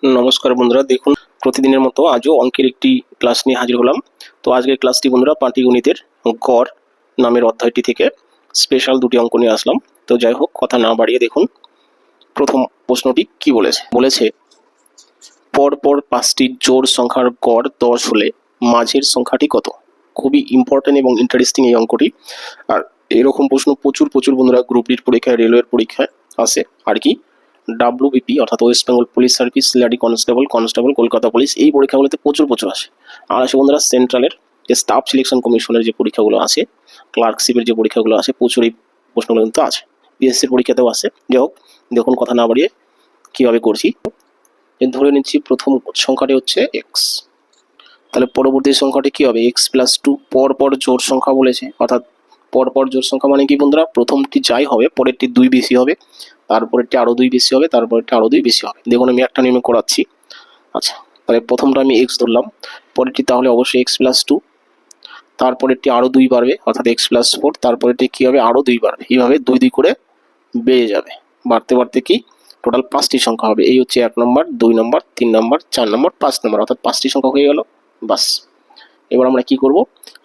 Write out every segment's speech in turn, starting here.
নমস্কার বন্ধুরা, দেখুন প্রতিদিনের মতো আজও অঙ্কের একটি ক্লাস নিয়ে হাজির হলাম। তো আজকের ক্লাসটি বন্ধুরা পাটিগণিতের গড় নামের অধ্যায়টি থেকে স্পেশাল দুটি অঙ্ক নিয়ে আসলাম। তো যাই হোক, কথা না বাড়িয়ে দেখুন প্রথম প্রশ্নটি কি বলেছে পরপর 5টি জোড় সংখ্যার গড় 10 হলে মাঝের সংখ্যাটি কত। খুবই ইম্পর্টেন্ট এবং ইন্টারেস্টিং এই অঙ্কটি। আর এরকম প্রশ্ন প্রচুর প্রচুর বন্ধুরা গ্রুপ ডির পরীক্ষায়, রেলওয়ের পরীক্ষায় আসে আর কি। WBP অর্থাৎ West Bengal police service, lady constable, Kolkata police, এই পরীক্ষাগুলোতে প্রচুর আসে। আর আসে বন্ধুরা সেন্ট্রালের যে স্টাফ সিলেকশন কমিশনের যে পরীক্ষাগুলো আছে, ক্লার্কশিপের যে পরীক্ষাগুলো আছে, প্রচুর এই প্রশ্নগুলো কিন্তু আছে। পিএসসির পরীক্ষাতেও আসে। যাই হোক, দেখুন কথা না বাড়িয়ে কীভাবে করছি। ধরে নিচ্ছি প্রথম সংখ্যাটি হচ্ছে এক্স, তাহলে পরবর্তী সংখ্যাটি কি হবে? x+2। পরপর জোড় সংখ্যা বলেছে, অর্থাৎ পরপর জোড় সংখ্যা মানে কি বন্ধুরা, প্রথমটি যাই হবে পরেরটি 2 বেশি হবে, তারপরেরটি আরো 2 বেশি হবে, তারপরেরটি আরো 2 বেশি হবে। দেখুন আমি একটা নিয়মে করাচ্ছি। আচ্ছা, তাহলে প্রথমটা আমি x ধরলাম, পরেরটি তাহলে অবশ্যই x+2, তারপরেরটি আরো 2 বাড়বে অর্থাৎ x+4, তারপরেরটি কি হবে? আরো 2 বাড়বে। এইভাবে 2 2 করে বেড়ে যাবে, বাড়তে বাড়তে কি টোটাল 5টি সংখ্যা হবে। এই হচ্ছে 1 নম্বর, 2 নম্বর, 3 নম্বর, 4 নম্বর, 5 নম্বর, অর্থাৎ 5টি সংখ্যা হয়ে গেল। বাস, এবার আমরা কি করব?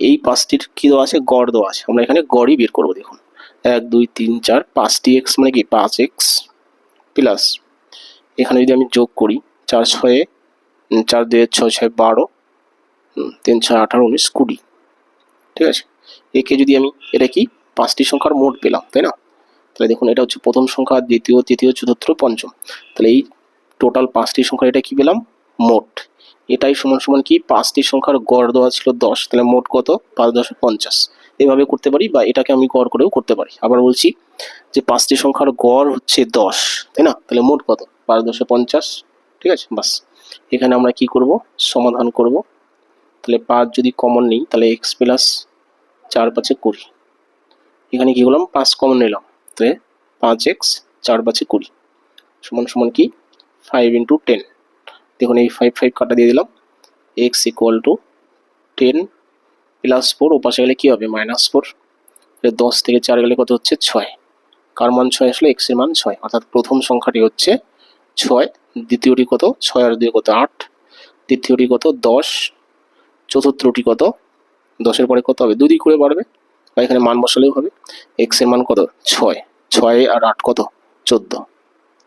এই 5টির কি দেওয়া আছে? গড় দেওয়া আছে। আমরা এখানে গড়ই বের করব। দেখুন 1 2 3 4, 5টি x মানে কি 5x প্লাস, এখানে যদি আমি যোগ করি 4 6 4 2 6 6 12, 3 6 18 19 20, ঠিক আছে। একে যদি আমি, এটা কি 5টি সংখ্যার মোট পেলাম, তাই না? তাহলে দেখুন এটা হচ্ছে প্রথম সংখ্যা, দ্বিতীয়, তৃতীয়, চতুর্থ, পঞ্চম। তাহলে এই টোটাল 5টি সংখ্যা, এটা কি পেলাম? মোট। এটাই সমান সমান কি 5টি সংখ্যার গড় দেওয়া ছিল 10, তাহলে মোট কত? 5 10 50। এভাবে করতে পারি, বা এটাকে আমি গড় করেও করতে পারি। আবার বলছি যে 5টি সংখ্যার গড় হচ্ছে 10, তাই না? তাহলে মোট কত? 5 10 50, ঠিক আছে। বাস, এখানে আমরা কি করব? সমাধান করব। তাহলে 5 যদি কমন নিই তাহলে x+4 5 20, এখানে কি করলাম? 5 কমন নিলাম, তাহলে 5x 4 5 20 সমান সমান কি 5 × 10। দেখুন এই 5 5 কাটা দিয়ে দিলাম, x = 10 + 4, ও পাশে গেলে কি হবে? -4। 10 থেকে 4 গেলে কত হচ্ছে? 6। কার মান 6 আসলে? x এর মান 6, অর্থাৎ প্রথম সংখ্যাটি হচ্ছে 6, দ্বিতীয়টি কত? 6 আর 2 কত? 8, তৃতীয়টি কত? 10, চতুর্থটি কত? 10 এর পরে কত হবে? 2 2 করে বাড়বে, বা এখানে মান বসালেও হবে। x এর মান কত? 6, 6 আর 8 কত? 14।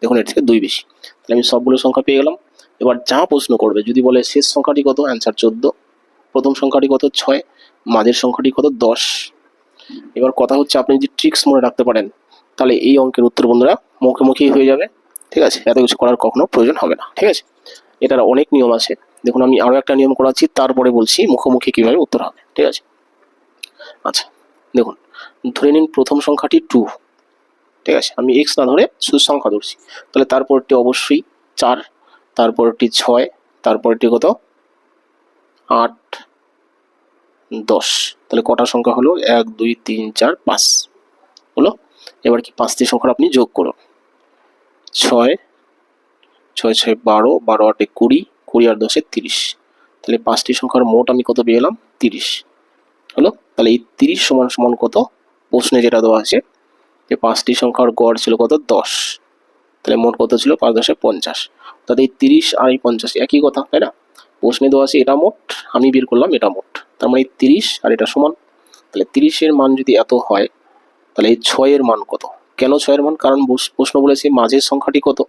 দেখুন এর থেকে 2 বেশি, তাহলে আমি সবগুলো সংখ্যা পেয়ে গেলাম। এবার যা প্রশ্ন করবে, যদি বলে শেষ সংখ্যাটি কত? অ্যান্সার 14। প্রথম সংখ্যাটি কত? 6, মাঝের সংখ্যাটি কত? 10। এবার কথা হচ্ছে, আপনি যদি ট্রিক্স মনে রাখতে পারেন তাহলে এই অঙ্কের উত্তর বন্ধুরা মুখোমুখি হয়ে যাবে, ঠিক আছে। এত কিছু করার কখনো প্রয়োজন হবে না, ঠিক আছে। এটার অনেক নিয়ম আছে। দেখুন আমি আরো একটা নিয়ম করাচ্ছি, তারপরে বলছি মুখোমুখি কিভাবে উত্তর হবে, ঠিক আছে। আচ্ছা দেখুন, ধরে নিন প্রথম সংখ্যাটি 2, ঠিক আছে। আমি x না ধরে শুধু সংখ্যা ধরছি। তাহলে তারপরটি অবশ্যই 4, তারপরটি 6, তারপরটি কত? 8 10। তাহলে কটা সংখ্যা হলো? 1 2 3 4 5 হলো। এবার কি 5টি সংখ্যা আপনি যোগ করুন। 6 6 6 12, 12 8 20, 20 আর 10 30। তাহলে 5টি সংখ্যার মোট আমি কত পেয়ে গেলাম? 30 হলো। তাহলে এই 30 সমান সমান কত? প্রশ্নে যেটা দেওয়া আছে যে 5টি সংখ্যার গড় ছিল কত? 10, তাহলে মোট কত ছিল? 5 10 50। তাহলে এই 30 আর এই 50 একই কথা, তাই না? প্রশ্নে দেওয়া আছে এটা মোট, আমি বের করলাম এটা মোট, তার মানে 30 আর এটা সমান। তাহলে 30 এর মান যদি এত হয়, তাহলে এই 6 এর মান কত? কেন 6 এর মান? কারণ প্রশ্ন বলেছে মাঝের সংখ্যাটি কত,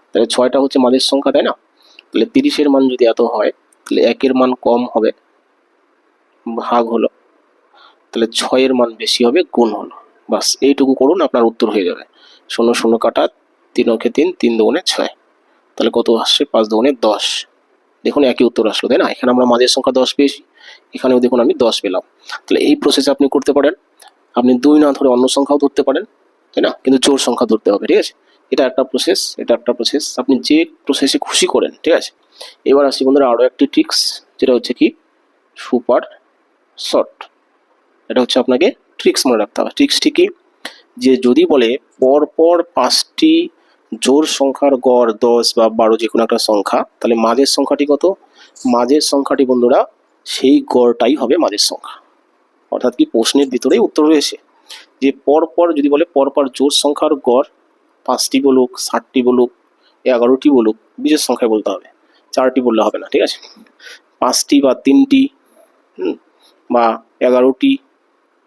তাহলে 6টা হচ্ছে মাঝের সংখ্যা, তাই না? তাহলে 30 এর মান যদি এত হয়, তাহলে 1 এর মান কম হবে, ভাগ হলো, তাহলে 6 এর মান বেশি হবে, গুণ হলো। বাস এইটুকু করুন, আপনার উত্তর হয়ে যাবে। 0 0 কাটা, 3 × 3, 3 2 6, তাহলে কত আসছে? 5 2 10। দেখুন একই উত্তর আসলো, তাই না? এখানে আমরা মাঝের সংখ্যা 10 পেয়েছি, এখানেও দেখুন আমি 10 পেলাম। তাহলে এই প্রসেসে আপনি করতে পারেন। আপনি 2 না ধরে অন্য সংখ্যাও ধরতে পারেন, তাই না? কিন্তু জোড় সংখ্যা ধরতে হবে, ঠিক আছে। এটা একটা প্রসেস, এটা একটা প্রসেস, আপনি যে প্রসেসে খুশি করেন, ঠিক আছে। এবার আসি বন্ধুরা আরো একটি ট্রিক্স, যেটা হচ্ছে কি সুপার শর্ট। এটা হচ্ছে আপনাকে ট্রিক্স মনে রাখতে হবে। ট্রিক্সটি কি? যে যদি বলে পরপর 5টি জোড় সংখ্যার গড় 10 বা 12, যে কোনো একটা সংখ্যা, তাহলে মাঝের সংখ্যাটি কত? মাঝের সংখ্যাটি বন্ধুরা সেই গড়টাই হবে মাঝের সংখ্যা। অর্থাৎ কি প্রশ্নের ভিতরেই উত্তর রয়েছে যে পরপর যদি বলে পরপর জোড় সংখ্যার গড় 5টি বলুক, 60টি বলুক, 11টি বলুক, বিজোড় সংখ্যায় বলতে হবে, 4টি বললে হবে না, ঠিক আছে? 5টি বা 3টি বা 11টি,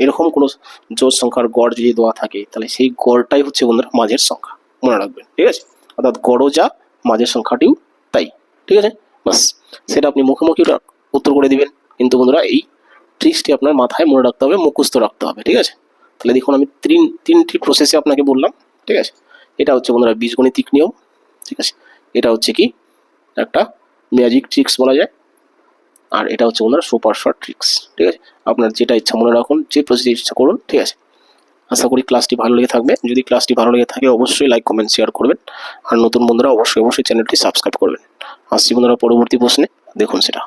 এরকম কোনো জোড় সংখ্যার গড় যদি দেওয়া থাকে তাহলে সেই গড়টাই হচ্ছে বন্ধুরা মাঝের সংখ্যা, মনে রাখবেন, ঠিক আছে? অর্থাৎ গড়ও যা, মাঝের সংখ্যাটিও তাই, ঠিক আছে? বাস, সেটা আপনি মুখোমুখি উত্তর করে দিবেন, কিন্তু বন্ধুরা এই ট্রিক্সটি আপনার মাথায় মনে রাখতে হবে, মুখস্থ রাখতে হবে, ঠিক আছে? তাহলে দেখুন আমি তিনটি প্রসেসে আপনাকে বললাম, ঠিক আছে? এটা হচ্ছে বন্ধুরা বীজগণিতিক নিয়ম, ঠিক আছে? এটা হচ্ছে কি একটা ম্যাজিক ট্রিক্স বলা যায়, আর এটা হচ্ছে বন্ধুরা সুপার শর্ট ট্রিক্স, ঠিক আছে? আপনার যেটা ইচ্ছা মনে রাখুন, যে প্রসেসে ইচ্ছা করুন, ঠিক আছে? আশা করি ক্লাসটি ভালো লেগে থাকবে। যদি ক্লাসটি ভালো লেগে থাকে অবশ্যই লাইক, কমেন্ট, শেয়ার করবেন, আর নতুন বন্ধুরা অবশ্যই চ্যানেলটি সাবস্ক্রাইব করবেন। আসছি বন্ধুরা পরবর্তী প্রশ্নে, দেখুন সেটা।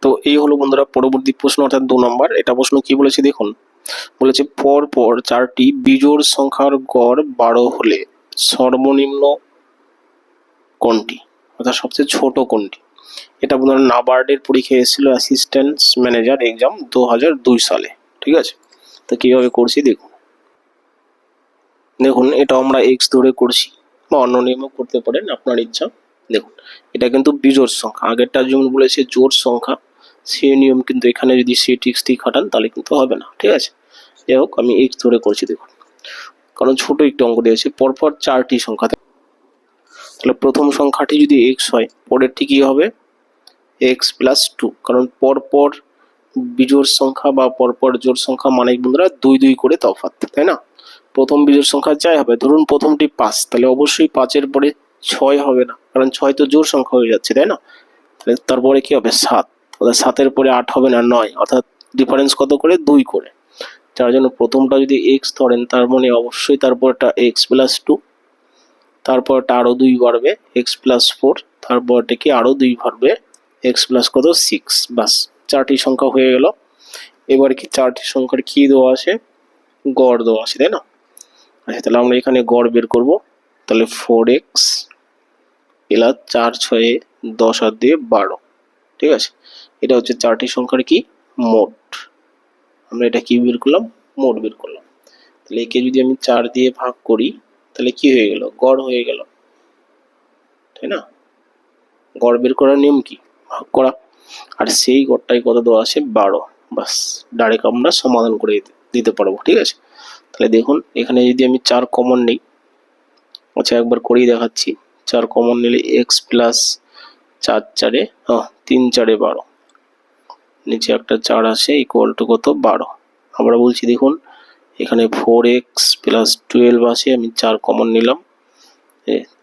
তো এই হলো বন্ধুরা পরবর্তী প্রশ্ন, অর্থাৎ 2 নম্বর। এটা প্রশ্ন কি বলেছে দেখুন, বলেছে পরপর 4টি বিজোড় সংখ্যার গড় 12 হলে সর্বনিম্ন কোনটি, অর্থাৎ সবচেয়ে ছোট কোনটি? এটা বন্ধুরা নাবার্ডের পরীক্ষায় এসেছিল, অ্যাসিস্ট্যান্ট ম্যানেজার এক্সাম 2002 সালে, ঠিক আছে? তো কিভাবে করছি দেখুন। দেখুন এটা আমরা এক্স ধরে করছি, বা অন্য নিয়মও করতে পারেন, আপনার ইচ্ছা। দেখুন এটা কিন্তু বিজোড় সংখ্যা, আগেরটা যেমন বলেছে জোড় সংখ্যা, সেই নিয়ম কিন্তু এখানে যদি সেই ট্রিক্সটি খাটান তাহলে কিন্তু হবে না, ঠিক আছে? যাই হোক আমি এক্স ধরে করছি, দেখুন কারণ ছোট একটি অঙ্ক দিয়েছে, পরপর 4টি সংখ্যা, তাহলে প্রথম সংখ্যাটি যদি এক্স হয় পরেরটি কি হবে এক্স প্লাস 2, কারণ পরপর বিজোড় সংখ্যা বা পরপর জোড় সংখ্যা মানে বন্ধুরা 2 করে তফাৎ, তাই না? প্রথম বিজোড় সংখ্যা যাই হবে, ধরুন প্রথমটি 5, তাহলে অবশ্যই 5-এর পরে 6 হবে না, কারণ 6 তো জোড় সংখ্যা হয়ে যাচ্ছে, তাই না? তাহলে তারপরে কি হবে 7, অর্থাৎ 7-এর পরে 8 হবে না, 9, অর্থাৎ ডিফারেন্স কত করে 2 করে। যার জন্য প্রথমটা যদি এক্স ধরেন তার মানে অবশ্যই তারপরটা এক্স প্লাস 2, তারপরটা আরো 2 বাড়বে এক্স প্লাস 4, তারপরটা কি আরো 2 বাড়বে এক্স প্লাস কত 6, বাস 4টি সংখ্যা হয়ে গেল। এবার কি 4টি সংখ্যার কি দেওয়া আছে, গড় দেওয়া আছে, তাই না? আচ্ছা তাহলে আমরা এখানে গড় বের করব, তাহলে 4x প্লাস 4 6 10 আর 2 12, ঠিক আছে? এটা হচ্ছে 4টি সংখ্যার কি মোট, আমরা এটা কি বের করলাম, মোট বের করলাম। তাহলে একে যদি আমি 4 দিয়ে ভাগ করি তাহলে কি হয়ে গেল, গড় হয়ে গেল, তাই না? গড় বের করার নিয়ম কি, ভাগ করা, আর সেই গড়টাই কত দেওয়া আছে 12, বাস ডাইরেক্ট আমরা সমাধান করে দিতে পারবো, ঠিক আছে? তাহলে দেখুন এখানে যদি আমি 4 কমন নিই, আচ্ছা একবার করেই দেখাচ্ছি, 4 কমন নিলে এক্স প্লাস 4 4 3 4 12, নিচে একটা 4 আসে ইকুয়াল টু কত 12। আমরা বলছি দেখুন এখানে 4x প্লাস 12 আসে, আমি 4 কমন নিলাম,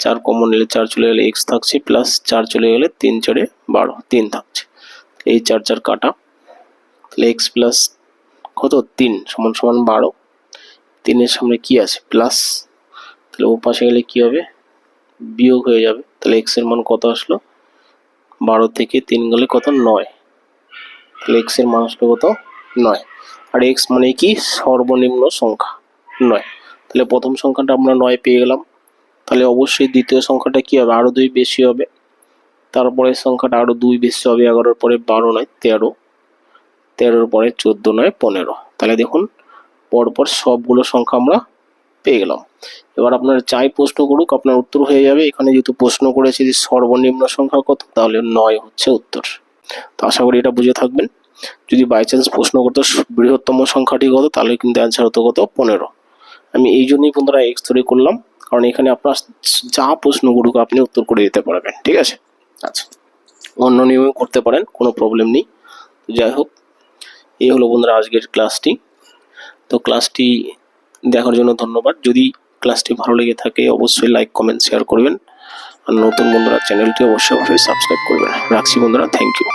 4 কমন নিলে 4 চলে গেলে x থাকছে, প্লাস 4 চলে গেলে 3 4 12, 3 থাকছে, এই 4 4 কাটা, তাহলে x প্লাস কত 3 সমান সমান 12, 3-এর সামনে কি আছে প্লাস, তাহলে ও পাশে গেলে কি হবে বিয়োগ হয়ে যাবে, তাহলে x এর মান কত আসলো 12 থেকে 3 গেলে কত 9, তাহলে x এর মান আসলো কত 9, আর x মানে কি সর্বনিম্ন সংখ্যা 9, তাহলে প্রথম সংখ্যাটা আমরা 9 পেয়ে গেলাম, তাহলে অবশ্যই দ্বিতীয় সংখ্যাটা কি হবে আরো 2 বেশি হবে, তারপরে সংখ্যাটা আরো 2 বেশি হবে, 11-এর পরে 12 নয় 13, 13-এর পরে 14 নয় 15, তাহলে দেখুন পরপর সবগুলো সংখ্যা আমরা পেয়ে গেলাম। এবার আপনার চাই প্রশ্ন করুক আপনার উত্তর হয়ে যাবে, এখানে যেহেতু প্রশ্ন করেছে যে সর্বনিম্ন সংখ্যা কত, তাহলে 9 হচ্ছে উত্তর। তো আশা করি এটা বুঝে থাকবেন। যদি বাই চান্স প্রশ্ন করতো বৃহত্তম সংখ্যাটি কত, তাহলে কিন্তু অ্যান্সার হতো কত 15। আমি এই জন্যই বন্ধুরা এক্স ধরে করলাম, কারণ এখানে আপনার যা প্রশ্ন করুক আপনি উত্তর করে দিতে পারবেন, ঠিক আছে? আচ্ছা অন্য নিয়মেও করতে পারেন, কোনো প্রবলেম নেই। যাই হোক এই হলো বন্ধুরা আজকের ক্লাসটি। তো ক্লাসটি দেখার জন্য ধন্যবাদ। যদি ক্লাসটি ভালো লেগে থাকে অবশ্যই লাইক, কমেন্ট, শেয়ার করবেন, আর নতুন বন্ধুরা চ্যানেলটি অবশ্যই সাবস্ক্রাইব করবেন। রাখছি বন্ধুরা, থ্যাংক ইউ।